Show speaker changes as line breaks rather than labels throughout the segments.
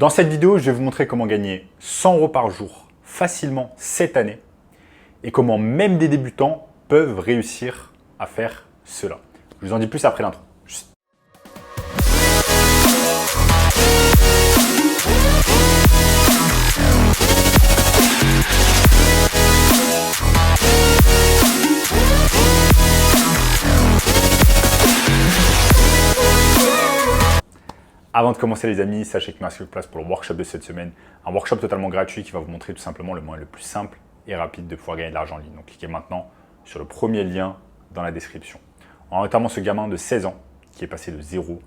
Dans cette vidéo, je vais vous montrer comment gagner 100 € par jour facilement cette année et comment même des débutants peuvent réussir à faire cela. Je vous en dis plus après l'intro. Avant de commencer les amis, sachez qu'il me reste quelques places pour le workshop de cette semaine. Un workshop totalement gratuit qui va vous montrer tout simplement le moyen le plus simple et rapide de pouvoir gagner de l'argent en ligne. Donc cliquez maintenant sur le premier lien dans la description. Notamment ce gamin de 16 ans qui est passé de 0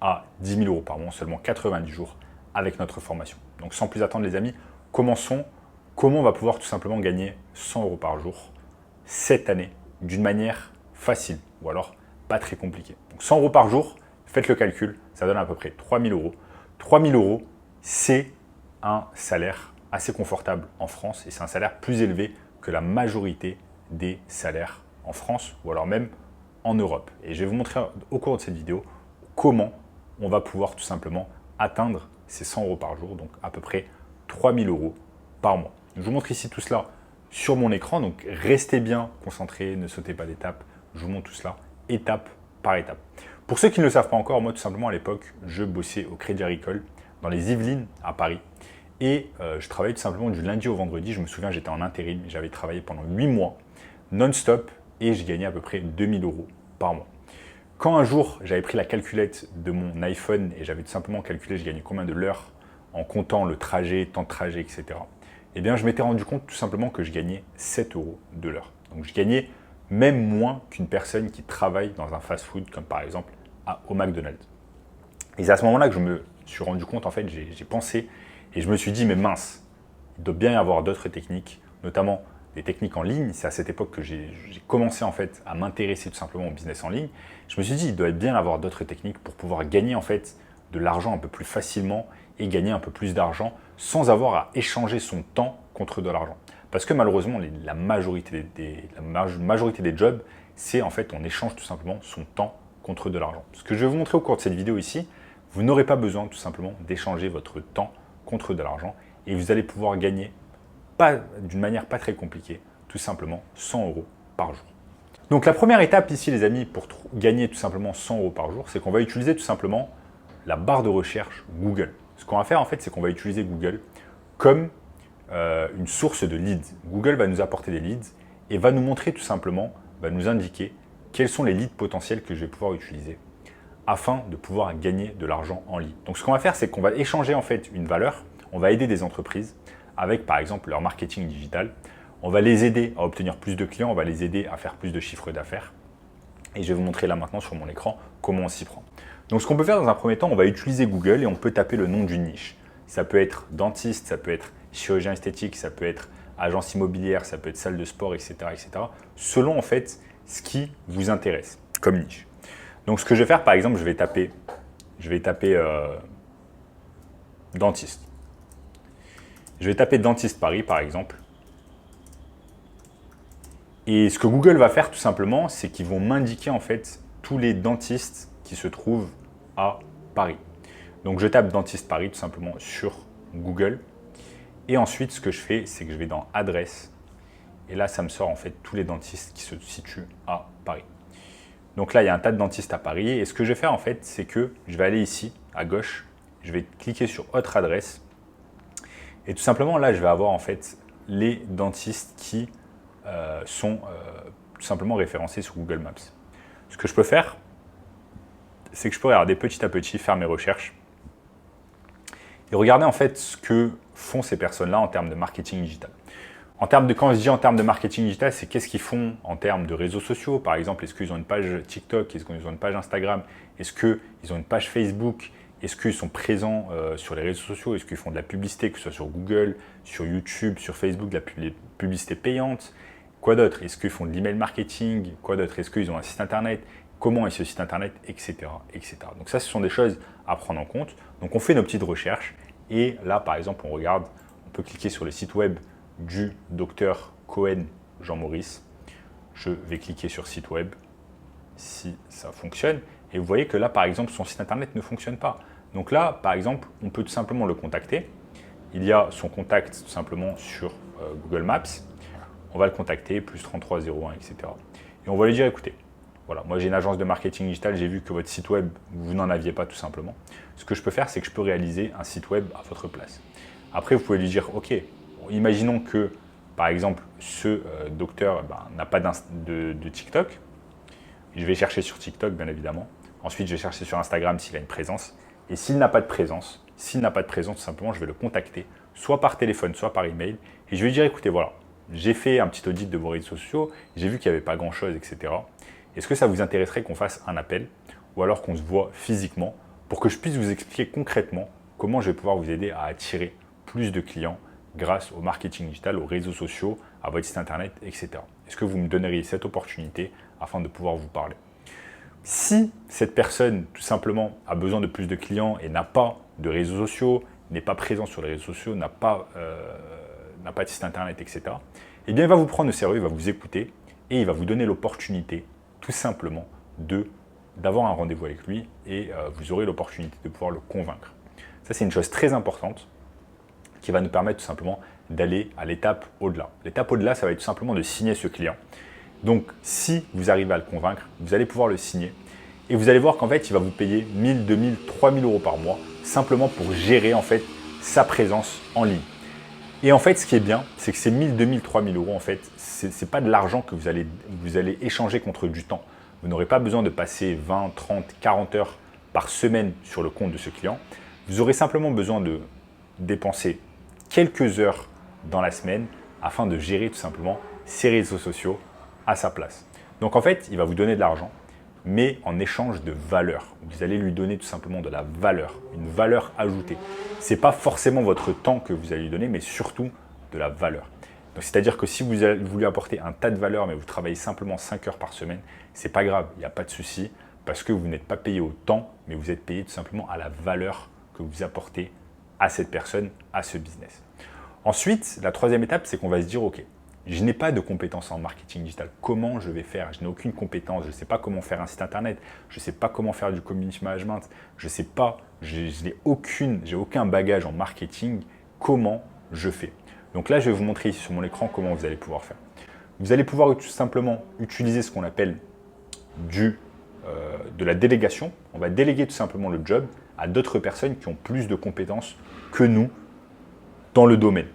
à 10 000 € par mois en seulement 90 jours avec notre formation. Donc sans plus attendre les amis, commençons. Comment on va pouvoir tout simplement gagner 100 € par jour cette année d'une manière facile ou alors pas très compliquée. Donc 100 € par jour, faites le calcul, ça donne à peu près 3 000 €. 3 000 €, c'est un salaire assez confortable en France et c'est un salaire plus élevé que la majorité des salaires en France ou alors même en Europe. Et je vais vous montrer au cours de cette vidéo comment on va pouvoir tout simplement atteindre ces 100 € par jour, donc à peu près 3 000 € par mois. Je vous montre ici tout cela sur mon écran, donc restez bien concentrés, ne sautez pas d'étape. Je vous montre tout cela étape par étape. Pour ceux qui ne le savent pas encore, moi tout simplement à l'époque, je bossais au Crédit Agricole dans les Yvelines à Paris et je travaillais tout simplement du lundi au vendredi. Je me souviens, j'étais en intérim, j'avais travaillé pendant 8 mois non-stop et je gagnais à peu près 2 000 € par mois. Quand un jour, j'avais pris la calculette de mon iPhone et j'avais tout simplement calculé je gagnais combien de l'heure en comptant le trajet, temps de trajet, etc. Eh bien, je m'étais rendu compte tout simplement que je gagnais 7 € de l'heure. Donc, je gagnais même moins qu'une personne qui travaille dans un fast-food comme par exemple au McDonald's. Et c'est à ce moment-là que je me suis rendu compte, en fait, j'ai pensé et je me suis dit, mais mince, il doit bien y avoir d'autres techniques, notamment des techniques en ligne. C'est à cette époque que j'ai commencé en fait à m'intéresser tout simplement au business en ligne. Je me suis dit, il doit bien y avoir d'autres techniques pour pouvoir gagner en fait de l'argent un peu plus facilement et gagner un peu plus d'argent sans avoir à échanger son temps contre de l'argent. Parce que malheureusement, la majorité des jobs, c'est en fait on échange tout simplement son temps contre de l'argent. Ce que je vais vous montrer au cours de cette vidéo ici, vous n'aurez pas besoin tout simplement d'échanger votre temps contre de l'argent et vous allez pouvoir gagner d'une manière pas très compliquée, tout simplement 100 € par jour. Donc la première étape ici les amis pour gagner tout simplement 100 € par jour, c'est qu'on va utiliser tout simplement la barre de recherche Google. Ce qu'on va faire en fait, c'est qu'on va utiliser Google comme une source de leads. Google va nous apporter des leads et va nous montrer tout simplement, va nous indiquer quels sont les leads potentiels que je vais pouvoir utiliser afin de pouvoir gagner de l'argent en ligne. Donc ce qu'on va faire, c'est qu'on va échanger en fait une valeur, on va aider des entreprises avec par exemple leur marketing digital, on va les aider à obtenir plus de clients, on va les aider à faire plus de chiffre d'affaires et je vais vous montrer là maintenant sur mon écran comment on s'y prend. Donc ce qu'on peut faire dans un premier temps, on va utiliser Google et on peut taper le nom d'une niche. Ça peut être dentiste, ça peut être chirurgien esthétique, ça peut être agence immobilière, ça peut être salle de sport, etc. selon en fait ce qui vous intéresse comme niche. Donc ce que je vais faire par exemple, je vais taper dentiste. Je vais taper dentiste Paris par exemple. Et ce que Google va faire tout simplement, c'est qu'ils vont m'indiquer en fait tous les dentistes qui se trouvent à Paris. Donc je tape dentiste Paris tout simplement sur Google. Et ensuite, ce que je fais, c'est que je vais dans adresse. Et là, ça me sort en fait tous les dentistes qui se situent à Paris. Donc là, il y a un tas de dentistes à Paris. Et ce que je vais faire en fait, c'est que je vais aller ici, à gauche. Je vais cliquer sur autre adresse. Et tout simplement, là, je vais avoir en fait les dentistes qui sont tout simplement référencés sur Google Maps. Ce que je peux faire, c'est que je peux regarder petit à petit, faire mes recherches. Et regarder en fait ce que font ces personnes-là en termes de marketing digital. Quand je dis en termes de marketing digital, c'est qu'est-ce qu'ils font en termes de réseaux sociaux. Par exemple, est-ce qu'ils ont une page TikTok, est-ce qu'ils ont une page Instagram, est-ce qu'ils ont une page Facebook, est-ce qu'ils sont présents sur les réseaux sociaux, est-ce qu'ils font de la publicité, que ce soit sur Google, sur YouTube, sur Facebook, de la publicité payante. Quoi d'autre? Est-ce qu'ils font de l'email marketing? Quoi d'autre? Est-ce qu'ils ont un site internet? Comment est ce site internet, etc., etc. Donc ça, ce sont des choses à prendre en compte. Donc on fait nos petites recherches et là, par exemple, on regarde, on peut cliquer sur le site web du docteur Cohen Jean-Maurice. Je vais cliquer sur site web si ça fonctionne. Et vous voyez que là, par exemple, son site internet ne fonctionne pas. Donc là, par exemple, on peut tout simplement le contacter. Il y a son contact tout simplement sur Google Maps. On va le contacter, plus 3301, etc. Et on va lui dire, écoutez, voilà, moi j'ai une agence de marketing digital, j'ai vu que votre site web, vous n'en aviez pas tout simplement. Ce que je peux faire, c'est que je peux réaliser un site web à votre place. Après, vous pouvez lui dire, ok, imaginons que, par exemple, ce docteur n'a pas de TikTok. Je vais chercher sur TikTok, bien évidemment. Ensuite, je vais chercher sur Instagram s'il a une présence. Et s'il n'a pas de présence, tout simplement, je vais le contacter, soit par téléphone, soit par email. Et je vais lui dire, écoutez, voilà, j'ai fait un petit audit de vos réseaux sociaux, j'ai vu qu'il n'y avait pas grand-chose, etc. Est-ce que ça vous intéresserait qu'on fasse un appel ou alors qu'on se voit physiquement pour que je puisse vous expliquer concrètement comment je vais pouvoir vous aider à attirer plus de clients grâce au marketing digital, aux réseaux sociaux, à votre site internet, etc. Est-ce que vous me donneriez cette opportunité afin de pouvoir vous parler? Si cette personne, tout simplement, a besoin de plus de clients et n'a pas de réseaux sociaux, n'est pas présent sur les réseaux sociaux, n'a pas de site internet, etc., eh bien, il va vous prendre au sérieux, il va vous écouter et il va vous donner l'opportunité, tout simplement, d'avoir un rendez-vous avec lui et vous aurez l'opportunité de pouvoir le convaincre. Ça, c'est une chose très importante qui va nous permettre tout simplement d'aller à l'étape au-delà. L'étape au-delà, ça va être tout simplement de signer ce client. Donc, si vous arrivez à le convaincre, vous allez pouvoir le signer et vous allez voir qu'en fait, il va vous payer 1000, 2000, 3000 euros par mois simplement pour gérer en fait sa présence en ligne. Et en fait, ce qui est bien, c'est que ces 1000, 2000, 3000 euros, en fait, ce n'est pas de l'argent que vous allez échanger contre du temps. Vous n'aurez pas besoin de passer 20, 30, 40 heures par semaine sur le compte de ce client. Vous aurez simplement besoin de dépenser quelques heures dans la semaine afin de gérer tout simplement ses réseaux sociaux à sa place. Donc en fait, il va vous donner de l'argent, mais en échange de valeur. Vous allez lui donner tout simplement de la valeur, une valeur ajoutée. Ce n'est pas forcément votre temps que vous allez lui donner, mais surtout de la valeur. C'est-à-dire que si vous lui apportez un tas de valeur, mais vous travaillez simplement 5 heures par semaine, ce n'est pas grave, il n'y a pas de souci, parce que vous n'êtes pas payé au temps, mais vous êtes payé tout simplement à la valeur que vous apportez à cette personne, à ce business. Ensuite, la troisième étape, c'est qu'on va se dire, ok, je n'ai pas de compétences en marketing digital. Comment je vais faire? Je n'ai aucune compétence. Je ne sais pas comment faire un site internet. Je ne sais pas comment faire du community management. Je ne sais pas. J'ai aucun bagage en marketing. Comment je fais? Donc là, je vais vous montrer ici sur mon écran comment vous allez pouvoir faire. Vous allez pouvoir tout simplement utiliser ce qu'on appelle de la délégation. On va déléguer tout simplement le job à d'autres personnes qui ont plus de compétences que nous dans le domaine.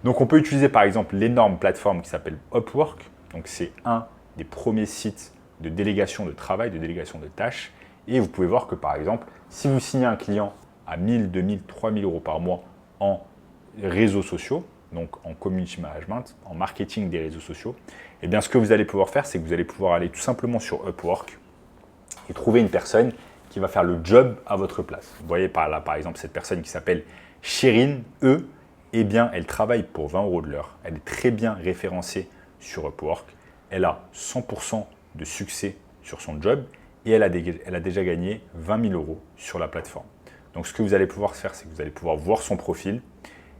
Donc, on peut utiliser par exemple l'énorme plateforme qui s'appelle Upwork. Donc, c'est un des premiers sites de délégation de travail, de délégation de tâches. Et vous pouvez voir que par exemple, si vous signez un client à 1000, 2000, 3000 euros par mois en réseaux sociaux, donc en community management, en marketing des réseaux sociaux, eh bien, ce que vous allez pouvoir faire, c'est que vous allez pouvoir aller tout simplement sur Upwork et trouver une personne qui va faire le job à votre place. Vous voyez par là, par exemple, cette personne qui s'appelle Chérine E. Eh bien, elle travaille pour 20 euros de l'heure. Elle est très bien référencée sur Upwork. Elle a 100% de succès sur son job et elle a déjà gagné 20 000 euros sur la plateforme. Donc, ce que vous allez pouvoir faire, c'est que vous allez pouvoir voir son profil.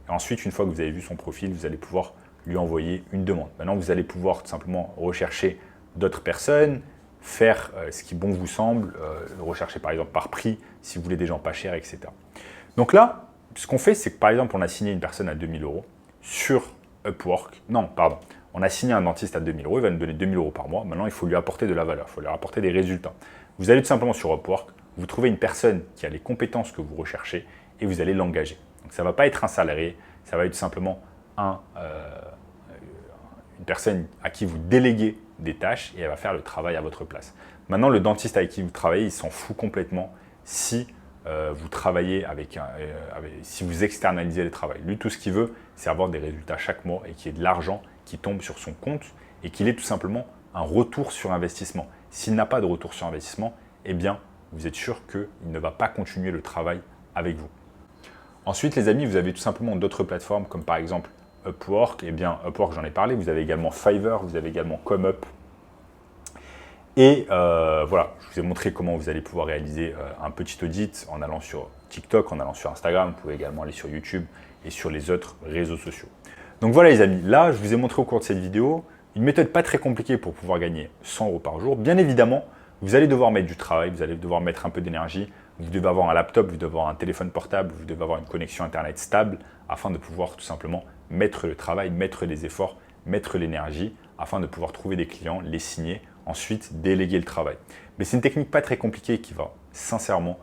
Et ensuite, une fois que vous avez vu son profil, vous allez pouvoir lui envoyer une demande. Maintenant, vous allez pouvoir tout simplement rechercher d'autres personnes, faire ce qui bon vous semble, rechercher par exemple par prix, si vous voulez des gens pas chers, etc. Donc là, ce qu'on fait, c'est que par exemple, on a signé une personne à 2000 euros sur Upwork. Non, pardon. On a signé un dentiste à 2000 euros, il va nous donner 2000 euros par mois. Maintenant, il faut lui apporter de la valeur, il faut lui apporter des résultats. Vous allez tout simplement sur Upwork, vous trouvez une personne qui a les compétences que vous recherchez et vous allez l'engager. Donc, ça ne va pas être un salarié, ça va être tout simplement une personne à qui vous déléguez des tâches et elle va faire le travail à votre place. Maintenant, le dentiste avec qui vous travaillez, il s'en fout complètement si vous travaillez si vous externalisez le travail. Lui, tout ce qu'il veut, c'est avoir des résultats chaque mois et qu'il y ait de l'argent qui tombe sur son compte et qu'il ait tout simplement un retour sur investissement. S'il n'a pas de retour sur investissement, eh bien, vous êtes sûr qu'il ne va pas continuer le travail avec vous. Ensuite, les amis, vous avez tout simplement d'autres plateformes comme par exemple Upwork. Eh bien, Upwork, j'en ai parlé. Vous avez également Fiverr, vous avez également ComeUp. Et voilà, je vous ai montré comment vous allez pouvoir réaliser un petit audit en allant sur TikTok, en allant sur Instagram. Vous pouvez également aller sur YouTube et sur les autres réseaux sociaux. Donc voilà les amis, là je vous ai montré au cours de cette vidéo une méthode pas très compliquée pour pouvoir gagner 100 euros par jour. Bien évidemment, vous allez devoir mettre du travail, vous allez devoir mettre un peu d'énergie, Vous devez avoir un laptop, vous devez avoir un téléphone portable, vous devez avoir une connexion Internet stable afin de pouvoir tout simplement mettre le travail, mettre les efforts, mettre l'énergie afin de pouvoir trouver des clients, les signer, ensuite déléguer le travail. Mais c'est une technique pas très compliquée qui va sincèrement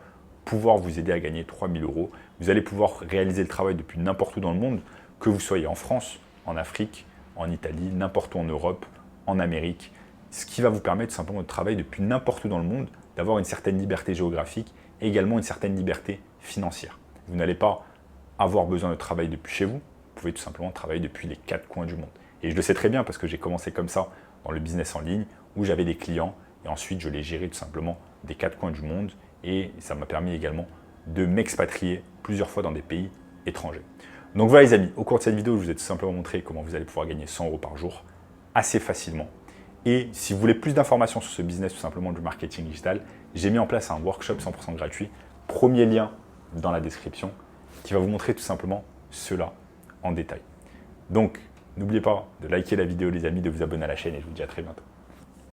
pouvoir vous aider à gagner 3 000 euros. Vous allez pouvoir réaliser le travail depuis n'importe où dans le monde, que vous soyez en France, en Afrique, en Italie, n'importe où en Europe, en Amérique, ce qui va vous permettre tout simplement de travailler depuis n'importe où dans le monde, d'avoir une certaine liberté géographique et également une certaine liberté financière. Vous n'allez pas avoir besoin de travailler depuis chez vous, vous pouvez tout simplement travailler depuis les 4 coins du monde. Et je le sais très bien parce que j'ai commencé comme ça dans le business en ligne où j'avais des clients et ensuite je les gérais tout simplement des 4 coins du monde et ça m'a permis également de m'expatrier plusieurs fois dans des pays étrangers. Donc voilà les amis, au cours de cette vidéo, je vous ai tout simplement montré comment vous allez pouvoir gagner 100 euros par jour assez facilement. Et si vous voulez plus d'informations sur ce business, tout simplement du marketing digital, j'ai mis en place un workshop 100% gratuit, premier lien dans la description, qui va vous montrer tout simplement cela en détail. Donc, n'oubliez pas de liker la vidéo les amis, de vous abonner à la chaîne et je vous dis à très bientôt.